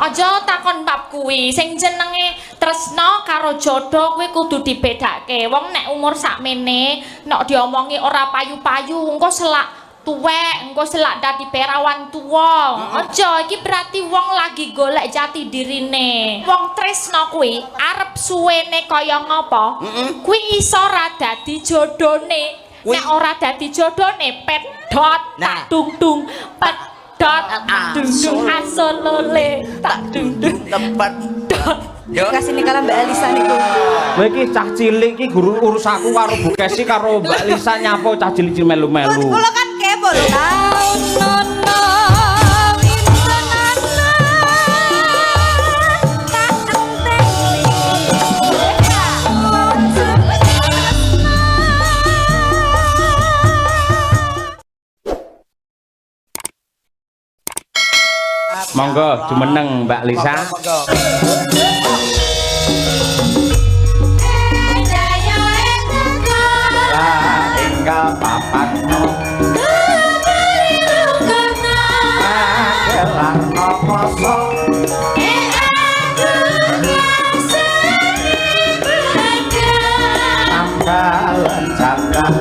Aja takon bab kuwi sing jenenge tresna karo jodoh kuwi kudu dibedake. Wong nek umur sakmene nek diomongi ora payu-payu engko selak tuwek, engko selak dadi perawan tuwa. Aja iki berarti wong lagi golek jati dirine. Wong tresna kuwi arep suwene kaya ngopo? Kuwi iso ra dadi jodone. Nek ora dadi jodone pedhot tak dung-dung pedhot dung-dung asolole tak dung-dung tempat Yo kasih nikalan Mbak Elisa niku. Kowe iki cah cilik iki guru urus aku karo Bu Kesi karo Mbak Lisa nyapo cah cilik melu-melu. Kula kan kepo lho. Monggo jumeneng Mbak Lisa. Enggal papatno kelar noposo ambalan jagat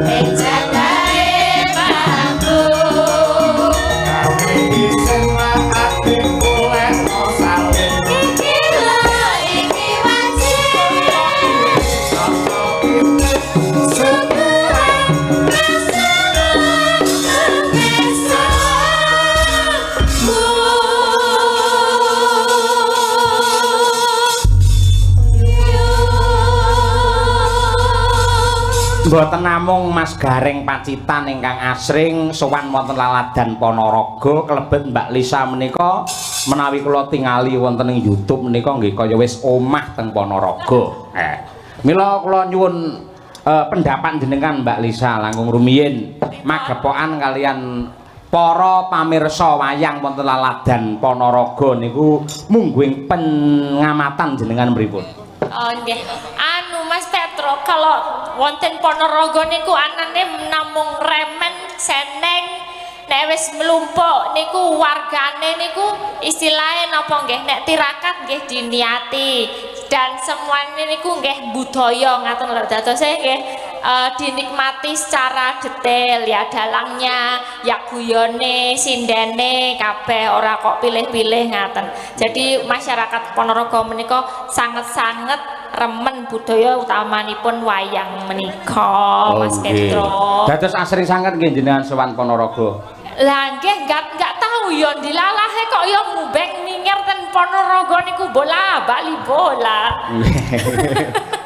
Mboten namung Mas Gareng Pacitan ingkang asring sowan wonten laladan Ponorogo kelebet Mbak Lisa menika menawi kula tingali wonten ing YouTube menika nggih kaya wis omah teng Ponorogo. Mila kula nyuwun pendapat jenengan Mbak Lisa langkung rumiyin magepokan kalian para pamirsa wayang wonten laladan Ponorogo niku mungguing pengamatan jenengan pripun? Oh nggih. Mas Petro, kalau wonten Ponorogo niku anane namung remen seneng nek wis mlumpuk niku wargane niku istilahnya napa nggih nek tirakat nggih diniati dan semuanya niku nggih budaya ngaten lho dados nggih dinikmati secara detail ya dalangnya ya guyone sindene kabeh ora kok pilih-pilih ngaten. Jadi masyarakat Ponorogo menika sangat-sangat remen budaya utamanipun wayang menika Mas Petro. Dados asring sanget nggih jenengan sowan Ponorogo. Lah nggih enggak tahu ya dilalahe kok ya ngubeng minggir ten Ponorogo niku bola bali bola.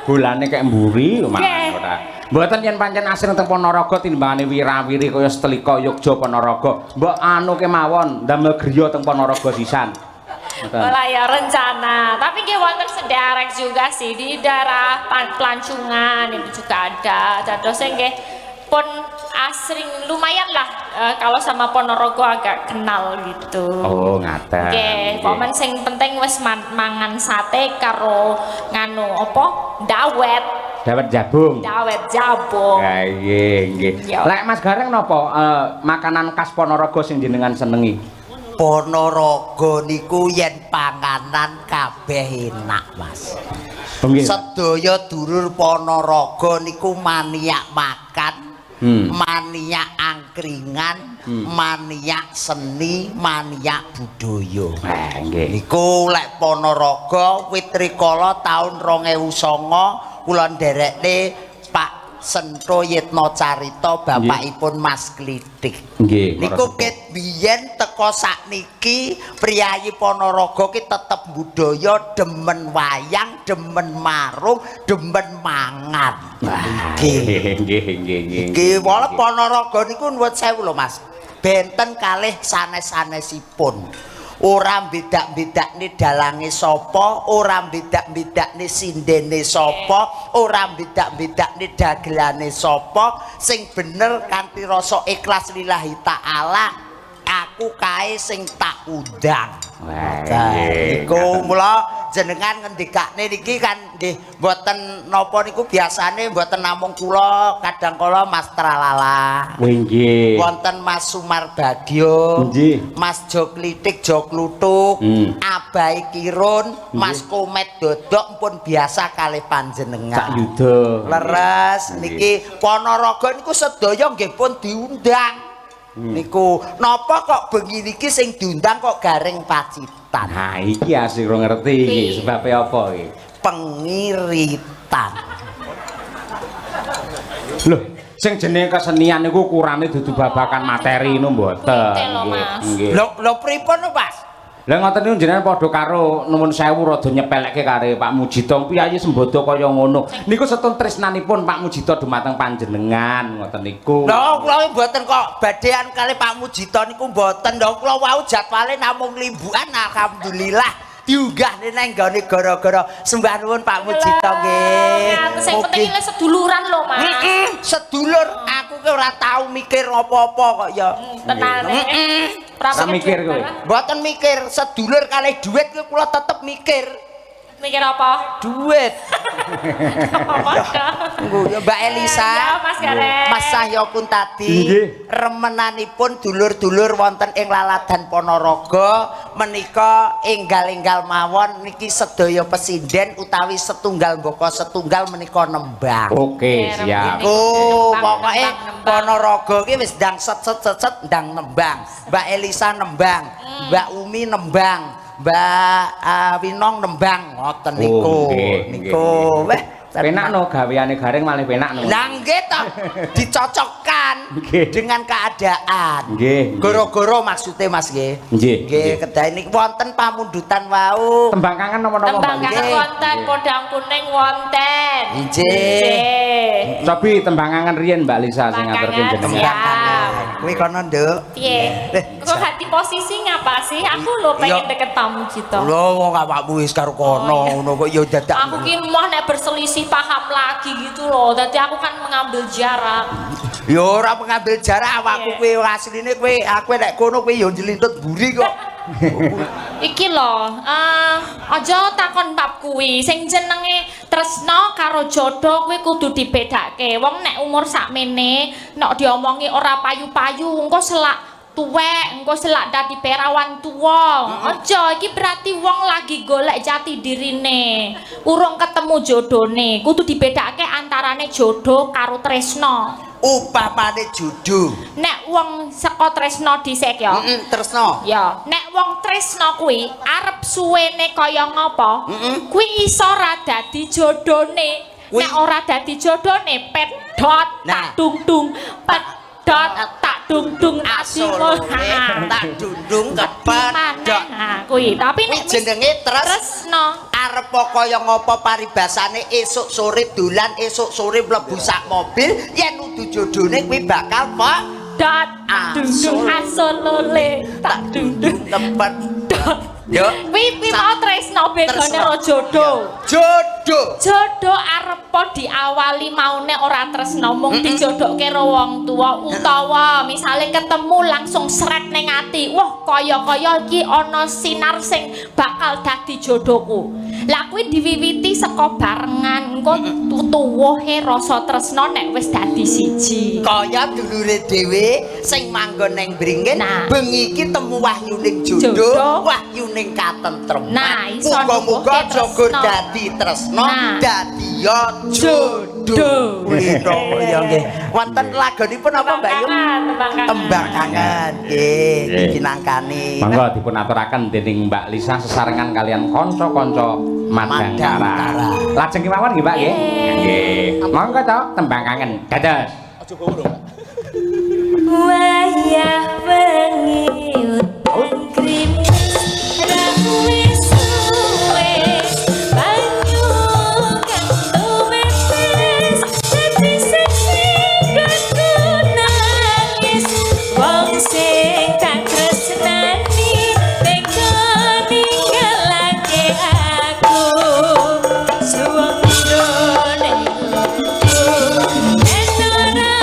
Bolane kayak mburi ora. Mboten yen pancen asring teng Ponorogo timbangane wirawiri kaya Setlika Yogya Ponorogo. Mbok anu kemawon ndamel griya teng Ponorogo sisan. Olah ya rencana, tapi nggih wonten sederek juga sih di daerah Pelancongan itu juga ada. Dados nggih pun asring lumayan lah kalau sama Ponorogo agak kenal gitu. Oh ngaten. Nggih, pomen sing penting wis mangan sate karo nganu apa? Dawet. Dawet jabung. Dawet jabung. Ya nggih. Lek Mas Gareng napa makanan khas Ponorogo sing jenengan senengi? Ponorogo niku yen panganan kabeh enak Mas. Sedaya dulur Ponorogo niku maniak makan, maniak angkringan, maniak seni, maniak budaya. Nggih. Niku lek Ponorogo witrikala taun 2009 kula nderekne Pak Sento Yitno Carita bapakipun Mas Klitik. Nggih. Niku ket biyen teko sakniki priyayi Ponorogo ki tetep budaya demen wayang, demen marung, demen mangan. Nggih, nggih, nggih. Nggih, wala Ponorogo niku nuwun sewu lho Mas. Benten kalih sanes-sanesipun. Ora bedak-bedakne dalange sapa, ora bedak-bedakne sindene sapa, ora bedak-bedakne dagelane sapa, sing bener kanthi rasa ikhlas lillahi taala, aku kae sing tak undang. Iku mula jenengan ngendikane niki kan nggih mboten napa niku biasane mboten namung kula kadang kala Mas Tralala. Nggih. Wonten Mas Sumar Bagyo. Nggih. Mas Jo Klitik Jo Klutuk, Abai Kirun, Mas Komet Dodok pun biasa kalih panjenengan. Cak Yuda. Leres niki Ponorogo niku sedaya nggih pun diundang. Niku napa kok bengi niki sing diundang kok Gareng Pacitan. Nah, iki asih ora ngerti iki sebabe apa iki. Pengiritan. Lho, sing jenenge kesenian niku ukurane dudu babakan materi nu mboten. Nggih. Lho pripun Mas? Lah ngoten niku jenengan padha karo nuwun sewu rada nyepelekke kare Pak Mujito piyayi sembodo kaya ngono. Niku setun tresnanipun Pak Mujito dumateng panjenengan ngoten niku. Lho kula mboten kok badhean kali Pak Mujito niku mboten. Lho kula wau jadwale namung limbukan alhamdulillah. Diunggah neng nggone gara-gara sembah nuwun Pak Mujito nggih. Sing penting ile seduluran lho, Mas. Sedulur, aku ki ora tau mikir apa-apa kok ya. Tenan. Ora mikir kowe. Mboten mikir, sedulur kalih duit ki kula tetep mikir. Mikir apa? Duit. Apa? Ya Mbak Elisa. Ya, Mas Gareng. Mas Sahyo pun tadi Nggih. remenanipun dulur-dulur wonten ing Laladan Ponorogo menika enggal-enggal mawon niki sedaya pesinden utawi setunggal mboko setunggal menika nembang. Oke, siap. Pokoke Ponorogo ki wis ndang set ndang nembang. Mbak Elisa nembang, Mbak Umi nembang. Mbak Winong nembang ngoten niku. Niku weh penak no gaweane Gareng malih penak no. Lah nggih to, dicocokkan dengan keadaan. Nggih. Goro-goro maksude Mas nggih. Nggih. Nggih, kedah niki wonten pamundutan wau. Tembang kangen napa-napa Tembang Mbak? kangen wonten, podang kuning wonten. Nggih. Cobi tembang kangen riyen Mbak Lisa sing ngaturke jenengan. Kuwi kono, Nduk. Piye? Kok ganti posisi ngapa sih? Aku lho pengen deket tamu Cito. Lho wong awakmu wis karo kono ngono kok ya dadak. Aku ki mau nek berselisih paham lagi gitu loh. Jadi aku kan mengambil jarak. Ya ora pengambil jarak awakku kuwi asline kuwi aku nek kono kuwi ya njlintut buri kok. Iki lho, aja takon bab kuwi. Sing jenenge tresna karo jodoh kuwi kudu dibedake. Wong nek umur sakmene nek diomongi ora payu-payu engko selak tuwek, engko selak dadi perawan tuwa. Aja iki berarti wong lagi golek jati dirine. Urung ketemu jodone. Kudu dibedake antarane jodoh karo tresna. Upamane jodoh. Nek wong saka tresna dhisik ya. Tresna. Ya, nek wong tresna kuwi arep suwene kaya ngapa? Kuwi iso ora dadi jodone. Nek ora dadi jodone pedhot tak dung-dung, pedhot tak dung-dung asimo. Tak dundung kepet. Nah, kuwi. Tapi nek jenenge tresna arep kaya ngapa paribasane esuk sore dolan esuk sore mlebu sak mobil yen udu jodone kuwi bakal kok dot dung-dung asolole tak dung-dung tepet yo kuwi mau tresna bedane karo jodoh. Jodoh arep diawali maune ora tresna mung dijodohke karo wong tuwa utawa misale ketemu langsung sret ning ati. Wah, kaya-kaya iki ana sinar sing bakal dadi jodohku. Lah kuwi diwiwiti saka barengan engko tuwuhe rasa tresna nek wis dadi siji. Kaya dulure dhewe sing manggon ning Bringin bengi iki temu wahyuning jodoh, wahyuning katentreman. Nah, iso muga-muga jaga dadi tresna, dadi jodoh. Ya nggih. Wonten lagonipun apa Mbak Yu? Tembang kangen. Nggih, kinangkani. Monggo dipun aturaken dening Mbak Lisa sesarengan kalian kanca-kanca Madangkara. Lajeng kemawon nggih Mbak nggih. Nggih. Monggo to tembang kangen. Dados. Aja gowo. Wayah wengi udan krimis wis suwe banyu kantu metes dadi seksi kudu nangis wong sing tak tresnani tega ninggalake aku suwung done enora.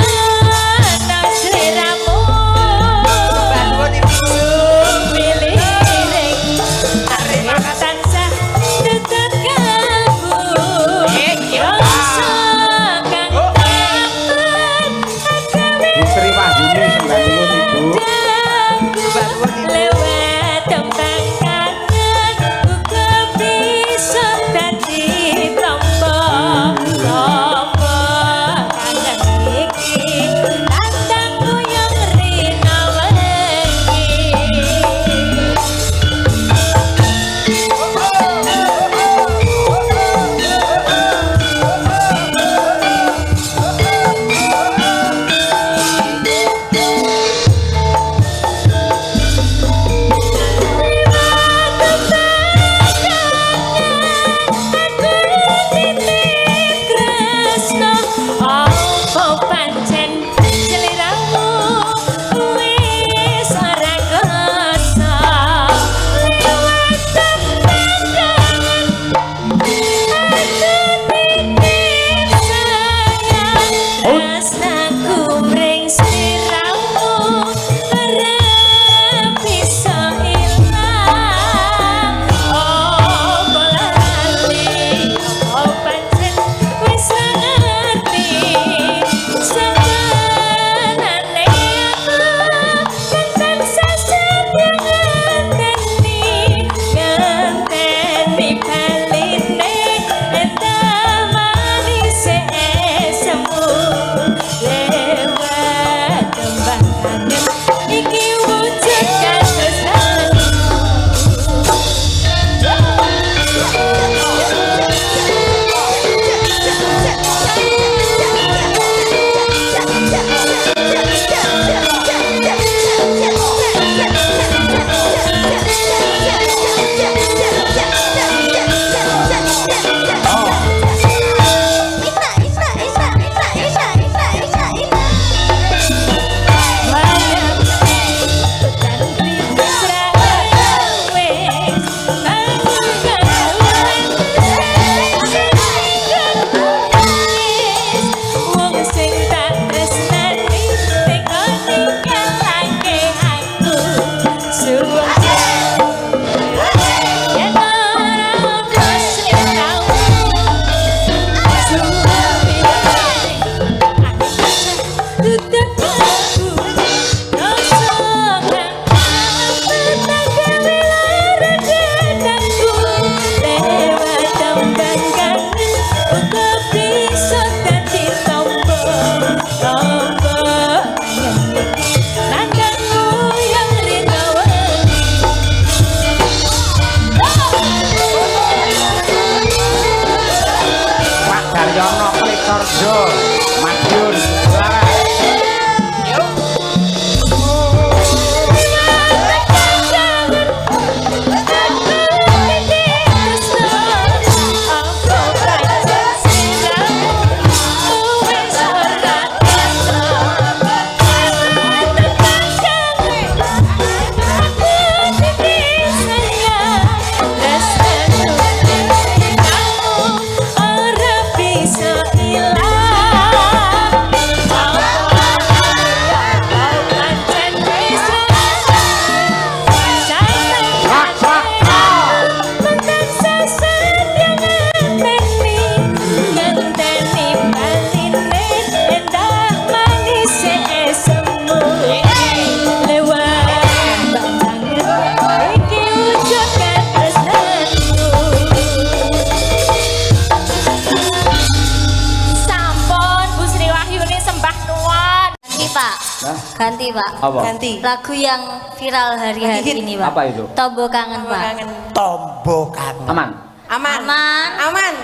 ganti Pak. Apa? Ganti. Lagu yang viral hari-hari Hit. ini Pak. Apa itu? Tombo kangen Pak. Tombo kangen. Aman. Aman. Aman. Aman.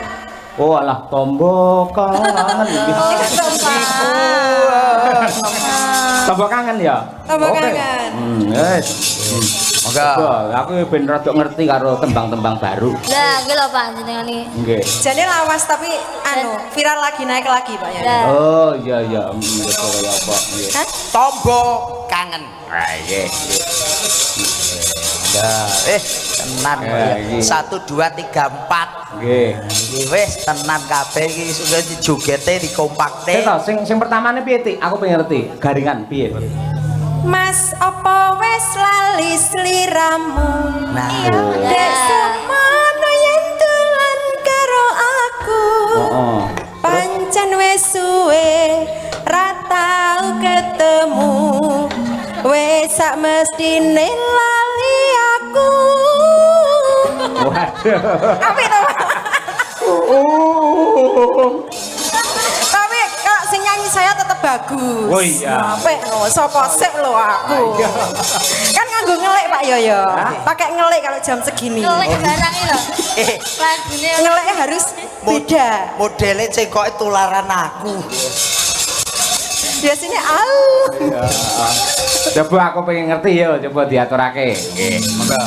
Oh alah tombo kangen. Tombo kangen ya? Tombo Oke. kangen. Yes. Moga. Aku ben rada ngerti karo tembang-tembang baru. Lah, iki lho Pak jenengan iki. Nggih. Jadi lawas tapi viral lagi naik lagi Pak ya. Lah. Oh iya iya, kaya apa nggih. Hah? Tombo kangen. Ah nggih. Nah, tenan Ya, iki. 1 2 3 4. Nggih. Iki wis tenan kabeh iki sudah dijogete dikompakne. Sing sing pertamane piye, Tik? Aku pengen ngerti. Garingan piye? Mas apa wes lali sliramu? Nah, Dek semono yen dolan karo aku. Heeh. Pancen wes suwe ra tau ketemu. Wes sak mestine lali aku. Waduh. Apa itu? Tapi kalau sing nyanyi saya tetap bagus. Oh iya. Sampai sapa sik lho aku. Kan nganggo ngelik Pak Yoyo. Pakai ngelik kalau jam segini. Ngelik barang iki lho. eh Lagune Ngeliknya harus beda. modele cekoke tularan aku. Biasanya au. Coba aku pengen ngerti ya, coba diaturake. Nggih, monggo.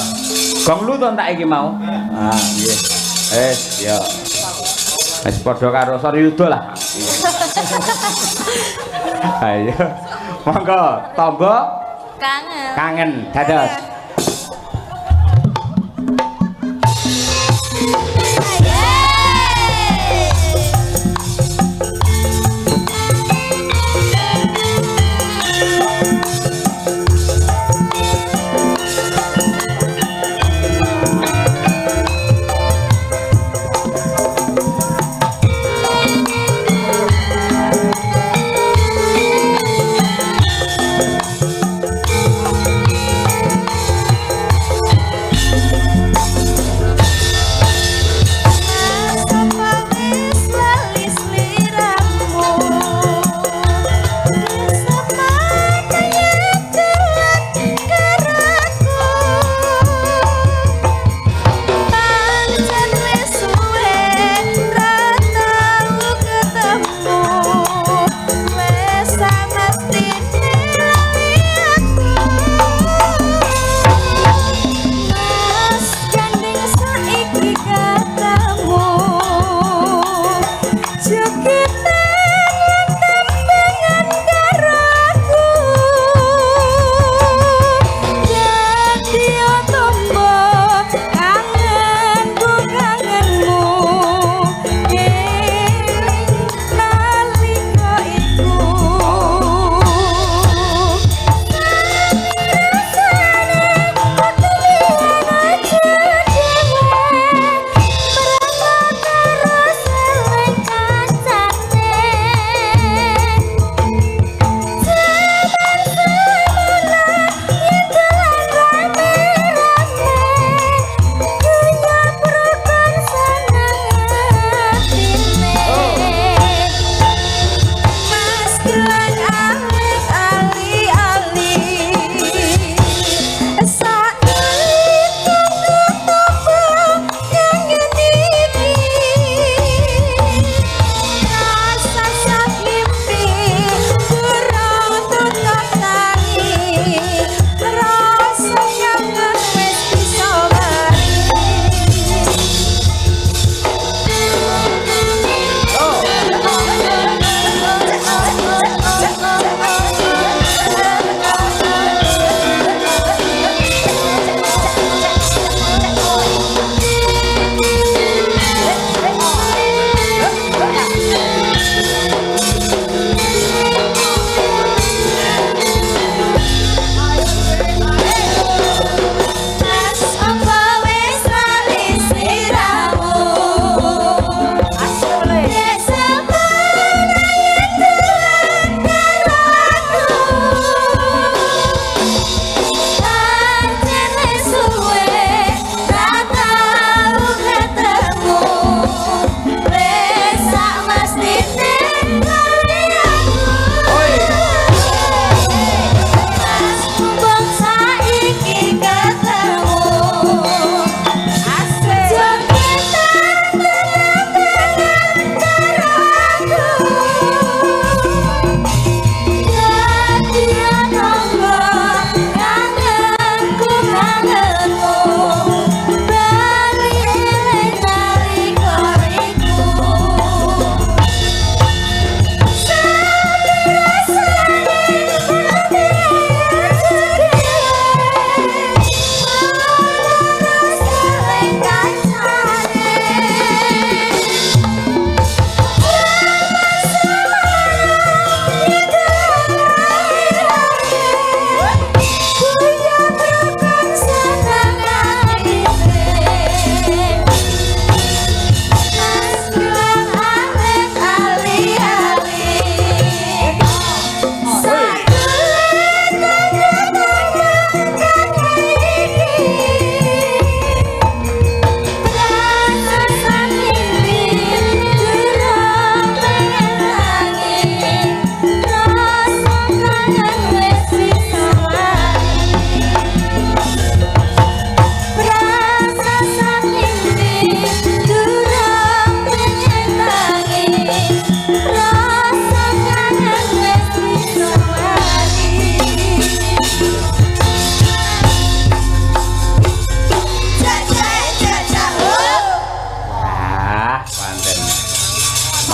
Gong lu to tak iki mau. Ah, nggih. Ya. Wis padha karo Soryudo lah. Ayo. Monggo, tombo kangen. kangen dados.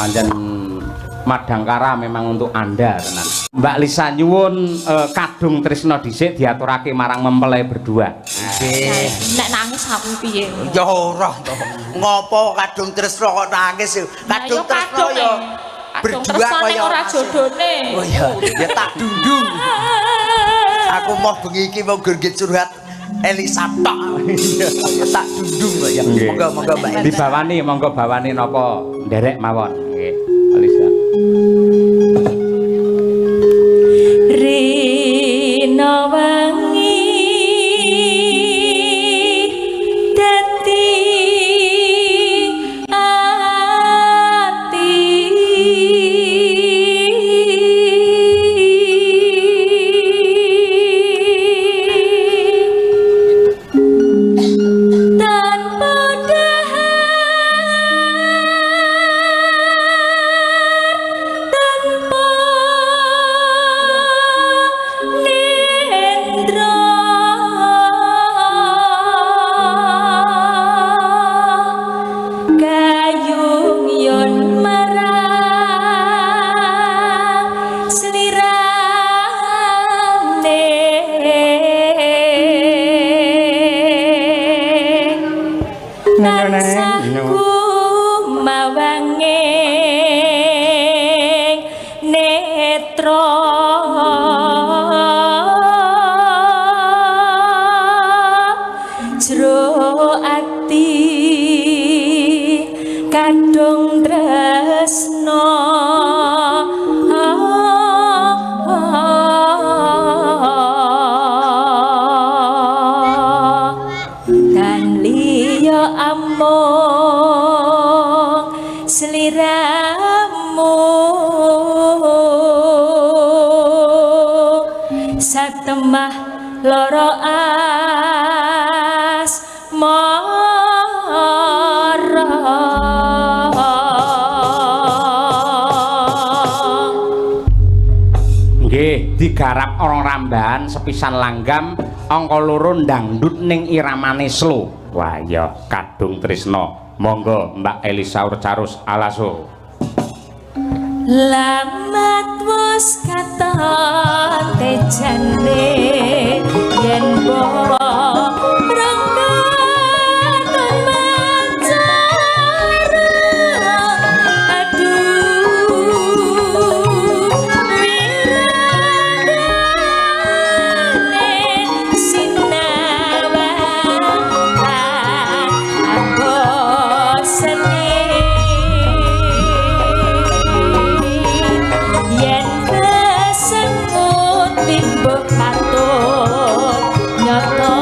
Pancen Madangkara memang untuk Anda tenan. Mbak Lisa nyuwun kadung tresna dhisik diaturake marang mempelai berdua. Nggih. Nek nangis aku piye? Ya ora to. Ngopo kadung tresna kok nangis? Kadung tresna ya berdua kaya ora jodone. Oh iya, ya tak dundung. Aku mau bengi iki mau gerget curhat Elisa tok. Ya tak dundung kok ya. Monggo-monggo Mbak Elisa. Dibawani monggo bawani napa nderek mawon. Nggih, Elisa. Rina wangi dadi ati tanpa dahar tanpa nendra gayung yon marang slirane nangsaku mawanging netra jero ati kadung tresna dan liya amung sliramu satemah loro asmara. Nggih, digarap orang Rambahan sepisan langgam angka loro ndangdut ning iramane slow. Wah ya kadung tresna. Monggo Mbak Elisa Urcarus alaso. Lamat wis katon tejane yen bo renggaton mancara aduh wiragane sinawang abosene yen kesengut timbuk katut nyoto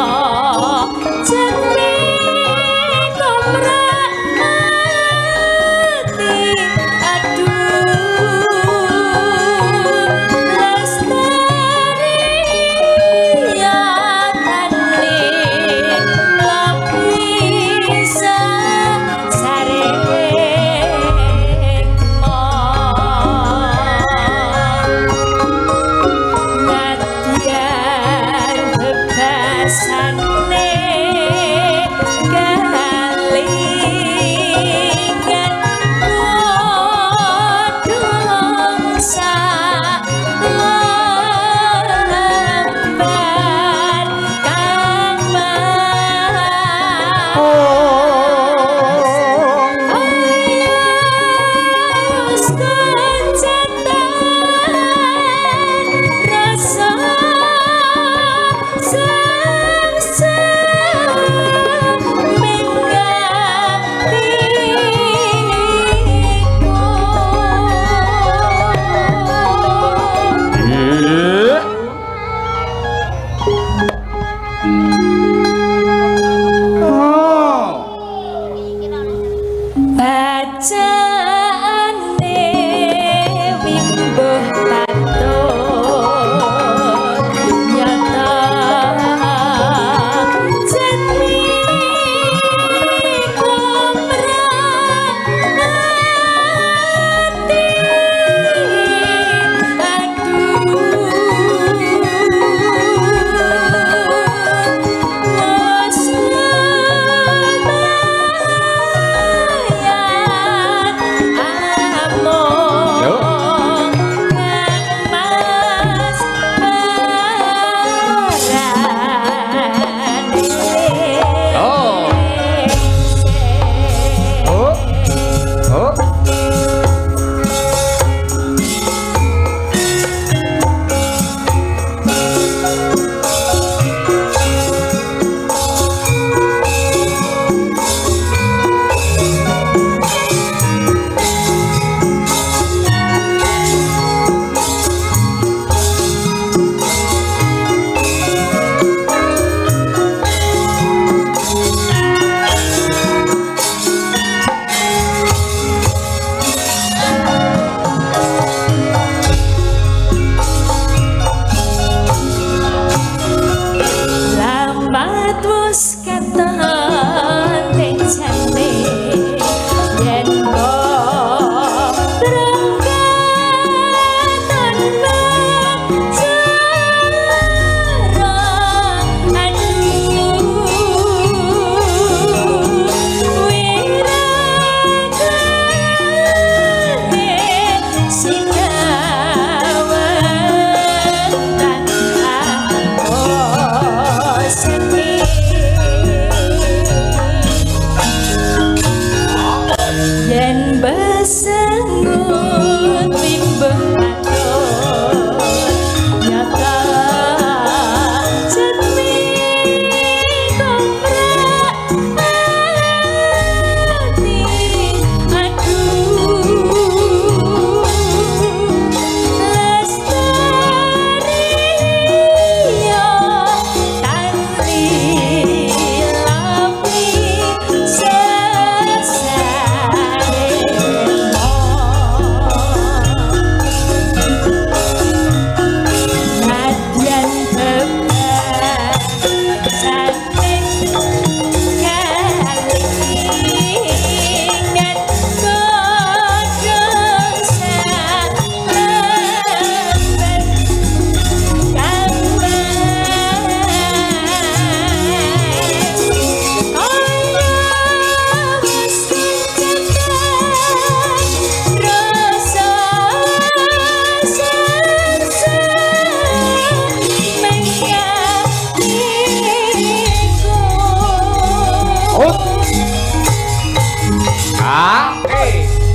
Ah,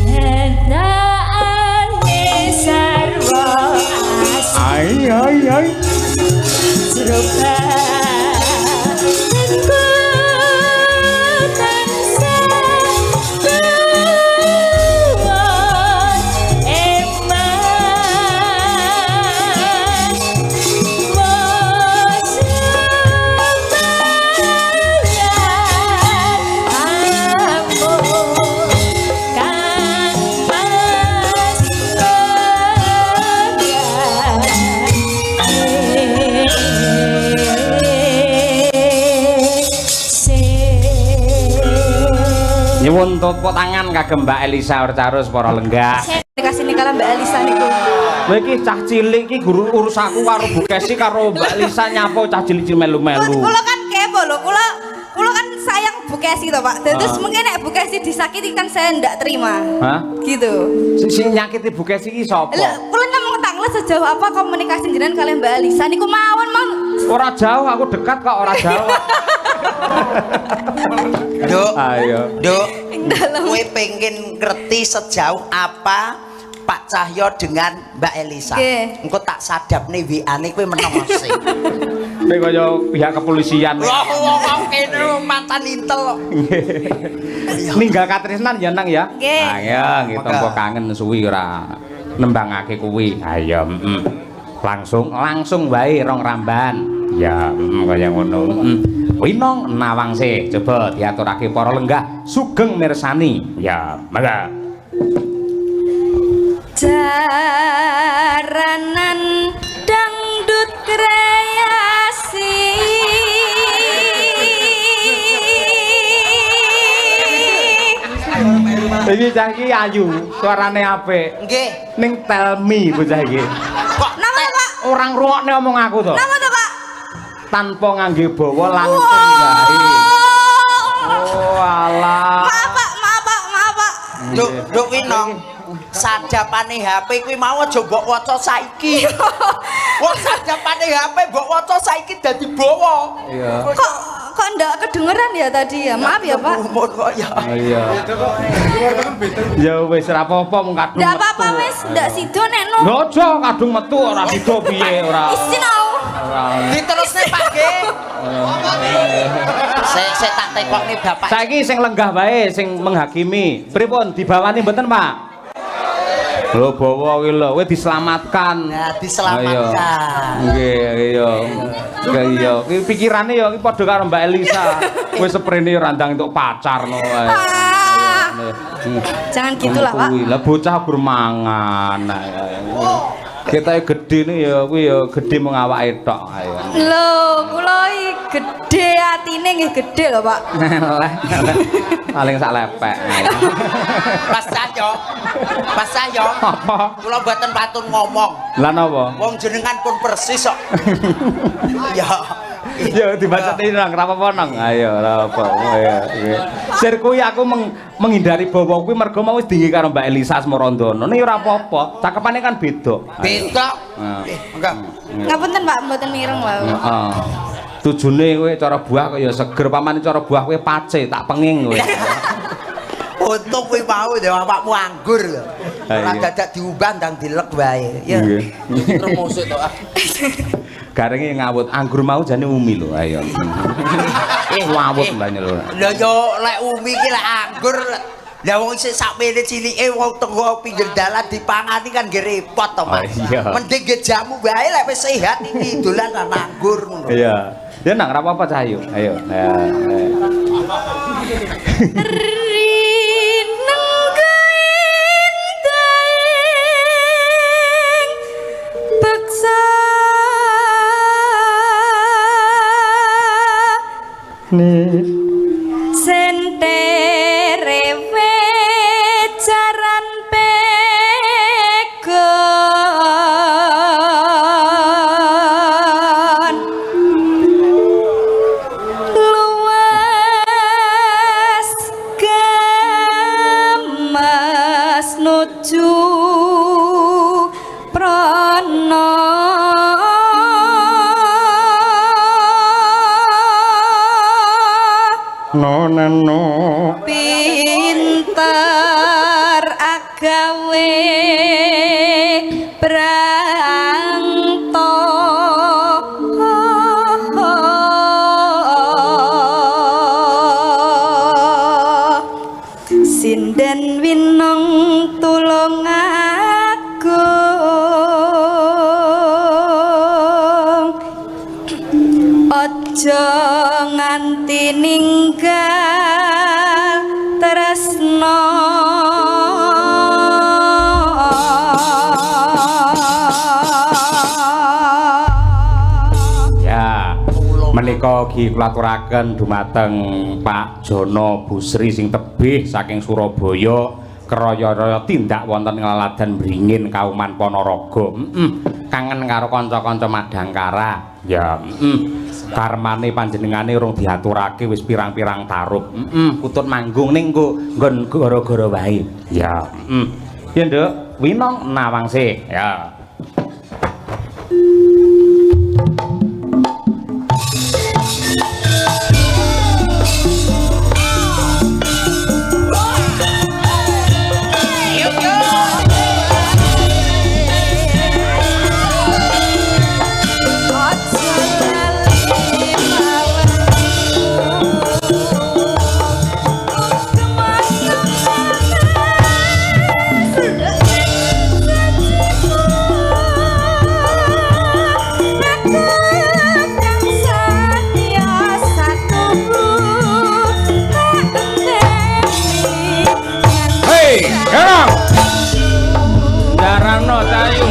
Hendakane sarwa ai ai ai. Nyuwun tepuk tangan kagem Mbak Elisa Orcarus para lenggah. Dikasih nikah Mbak Elisa niku. Kowe iki cah cilik iki guru urus aku karo Bu Kesi karo Mbak Elisa nyapo cah cilik melu-melu. Kula kan kepo lho, kula kan sayang Bu Kesi to, Pak. Terus mungkin nek Bu Kesi disakiti kan saya ndak terima. Hah? Gitu. Sing nyakiti Bu Kesi iki sapa? Lha kula nyamung tanglet sejauh apa komunikasi jenengan kalian Mbak Elisa niku mawon mang. Ora jauh, aku dekat kok ora jauh. Duk, Ayo. Duk, kowe pengen ngerti sejauh apa Pak Cahyo dengan Mbak Elisa. Nggih. Engko tak sadapne WA-ne kowe meneng sih. Kowe kaya pihak kepolisian. Wah, wong kene mantan intel kok. Ninggal katresnan ya nang ya. Nggih. Ayo, nggih tombo kangen suwi ora nembangake kuwi. Ayo, langsung wae rong ramban. Ya, kaya ngono. Winong nawangse, coba diaturake para lenggah sugeng mirsani. Ya, mangga. Jaranan dangdut kreasi Iki cah iki ayu, suarane apik. Nggih. Ning tell me bocah iki. Kok Napa to, Pak? Orang ngrungokne omong aku to. Napa to, Pak? Tanpa ngangge bawa langsung wae. Oh alah. Maaf, Pak, maaf, Pak, maaf, Pak. Duk winong. Sadapane HP kuwi mau aja mbok waca saiki. Wong sadapane HP mbok waca saiki dadi bawa. Iya. Kok ndak kedengeran ya tadi ya? Maaf ya, Pak. Umur kok ya. Iya. Ya wis ora apa-apa mung kadung. Ndak apa-apa wis, ndak sido nek no. Lho aja kadung metu ora sida piye ora. Isin au. Diterusne Pak nggih. Sik tak tekokne Bapak. Saiki sing lenggah wae sing menghakimi. Pripun dibawani mboten, Pak? Lho bawa kuwi lho, kowe diselamatkan. Nah, diselamatkan. Nggih, iya. Nggih iya. Iki pikirane ya iki padha karo Mbak Elisa. Kowe seprene ora ndang entuk pacar no wae. Jangan gitulah, Pak. Kuwi lah bocah gur mangan. Kita gede nih ya, kuwi ya gede mung awake tok. Ayo. Lho, kula iki gede atine nggih gede lho, Pak. Paling sak lepek. Mas Cahyo. Mas Cahyo. Apa? Kula mboten patun ngomong. Lah napa? Wong jenengan pun persis kok. Ya. Ya dibacati nang ora apa-apa nang. Ayo ora apa. Ya. Sir kuwi aku menghindari bawa kuwi mergo mau wis dinggi karo Mbak Elisa Smorondana. Nek ora apa-apa, cakepane kan beda. Beda. Enggak. Ngapunten, Pak, mboten mireng wae. Heeh. Tujune kowe cara buah kok ya seger, pamane cara buah kowe pace, tak penging kowe. Untung kuwi mau ya awakmu anggur lho. Ora dadak diubah ndang dilek wae. Ya. Termusuk to. Garenge ngawut anggur mau jane umi lho ayo. Ngawut mbane lho. Lah yo lek umi ki lek anggur lah wong isih sakmene cilike wong tenggo pinggir dalan dipangani kan nggih repot to, Mas. Mending nggih jamu wae lek wis sehat iki dolan nang anggur ngono. Iya. Ya nang ora apa-apa cah ayo. Ayo. Sentere wejaran pegon luas gemas nuju prana no pinter gawe prangto sinden winong tulung agung aja nganti ninggal tresno ya menika ugi kula aturaken dumateng Pak Jono Busri sing tebih saking Surabaya keraya-raya tindak wonten nglaladan Bringin Kauman Ponorogo. Kangen karo kanca-kanca Madangkara. Ya, karmane panjenengane urung diaturake wis pirang-pirang tarup. Kutut manggung ning nggon gara-gara wae. Ya, ya Nduk, winong nawangse. Ya. Darano cayu.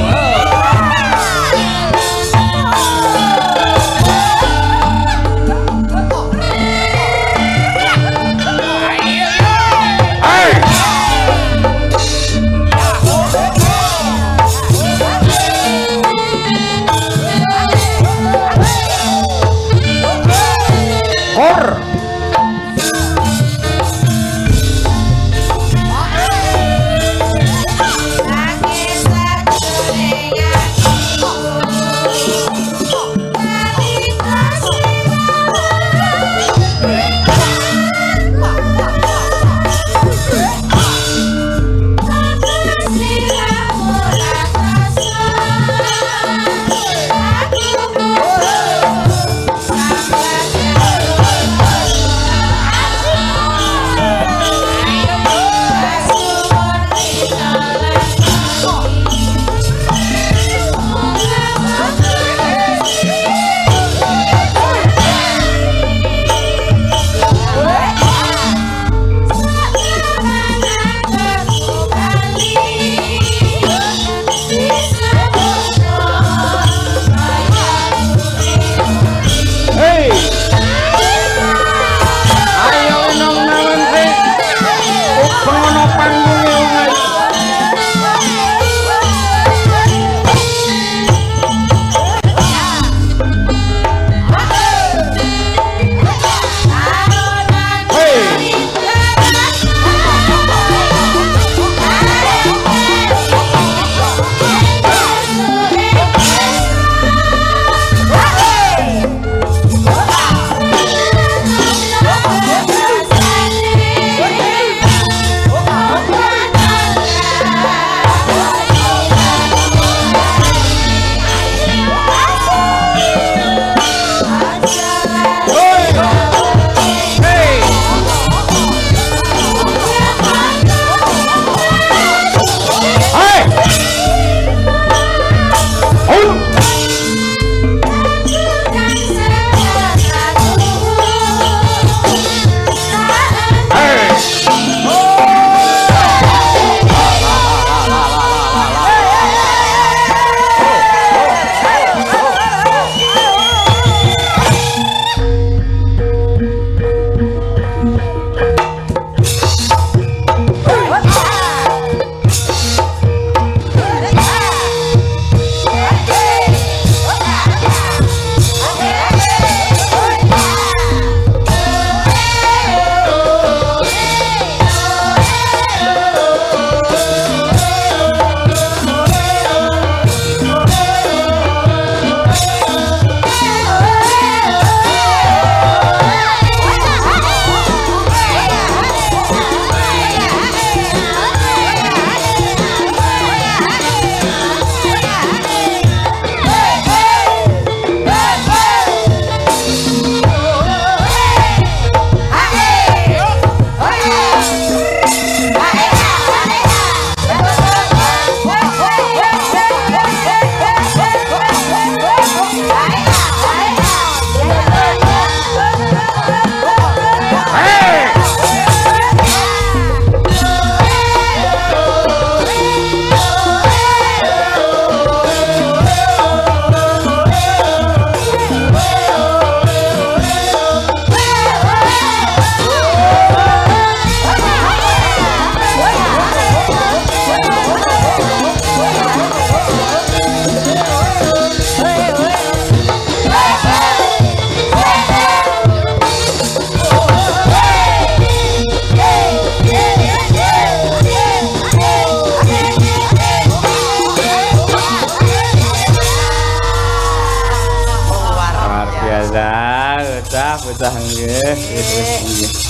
bocah nggih.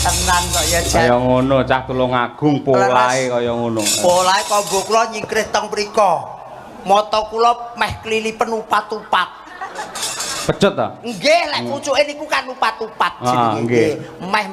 Tenan kok ya Jan. Kaya ngono cah Tulungagung polahe kaya ngono. Polahe kombo kula nyingkrih teng mriko. Mata kula meh klilipen upat-upat. Pecut ta? Nggih, lek pucuke niku kan upat-upat jenenge. nggih. Meh